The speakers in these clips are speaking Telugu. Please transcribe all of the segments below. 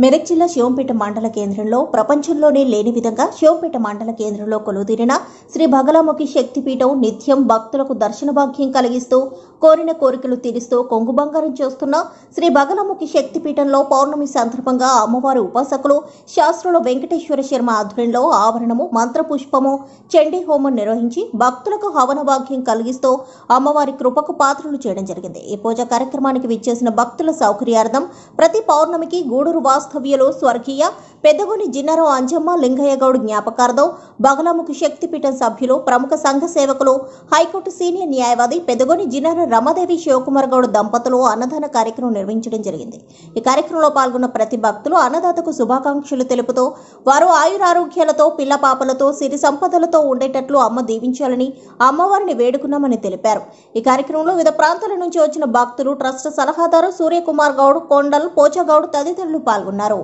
మెదక్ జిల్లా శివంపేట మండల కేంద్రంలో ప్రపంచంలోనే లేని విధంగా శివంపేట మండల కేంద్రంలో కొలువుదీరిన శ్రీ బగలాముఖి శక్తిపీఠం నిత్యం భక్తులకు దర్శన భాగ్యం కలిగిస్తూ కోరిన కోరికలు తీరుస్తూ కొంగు బంగారం చేస్తున్న శ్రీ బగలాముఖి శక్తిపీఠంలో పౌర్ణమి సందర్భంగా అమ్మవారి ఉపాసకులు శాస్త్రుల వెంకటేశ్వర శర్మ ఆధ్వర్యంలో ఆవరణము మంత్రపుష్పము చండీ హోమం నిర్వహించి భక్తులకు హవన భాగ్యం కలిగిస్తూ అమ్మవారి కృపకు పాత్రలు చేయడం జరిగింది। ఈ పూజా కార్యక్రమానికి విచ్చేసిన భక్తుల సౌకర్యార్థం ప్రతి పౌర్ణమికి గూడూరు వాస్తవ్యులు స్వర్గీయ పెద్దగోని జిన్నారావు అంజమ్మ లింగయ్య గౌడ్ జ్ఞాపకార్థం బగలాముఖి శక్తిపీఠం సభ్యులు ప్రముఖ సంఘ సేవకులు హైకోర్టు సీనియర్ న్యాయవాది పెద్దగోని జిన్నార రమాదేవి శివకుమార్ గౌడ్ దంపతులు అన్నదాన కార్యక్రమం నిర్వహించడం జరిగింది। ఈ కార్యక్రమంలో పాల్గొన్న ప్రతి భక్తులు అన్నదాతకు శుభాకాంక్షలు తెలుపుతూ వారు ఆయురారోగ్యాలతో పిల్ల పాపలతో సిరి సంపదలతో ఉండేటట్లు అమ్మ దీవించాలని అమ్మవారిని వేడుకున్నామని తెలిపారు। ఈ కార్యక్రమంలో వివిధ ప్రాంతాల నుంచి వచ్చిన భక్తులు ట్రస్ట్ సలహాదారు సూర్యకుమార్ గౌడ్ కొండల్ పోచగౌడ్ తదితరులు పాల్గొన్నారు।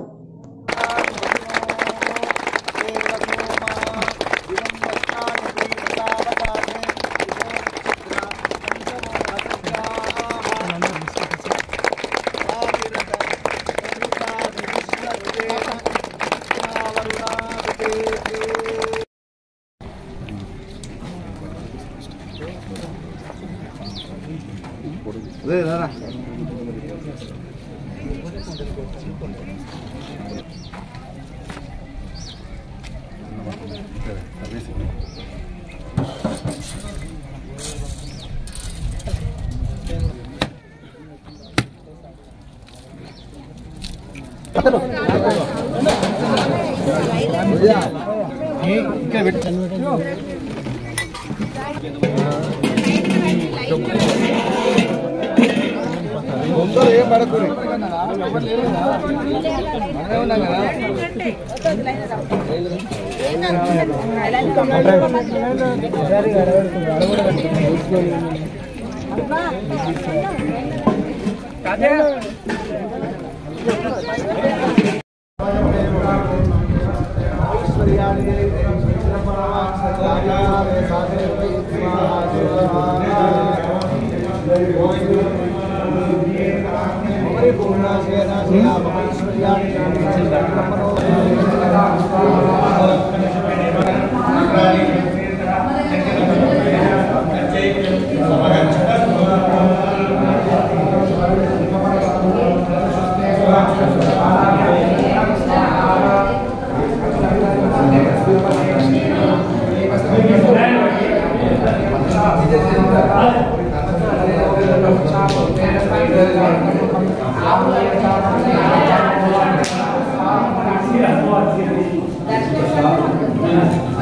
That's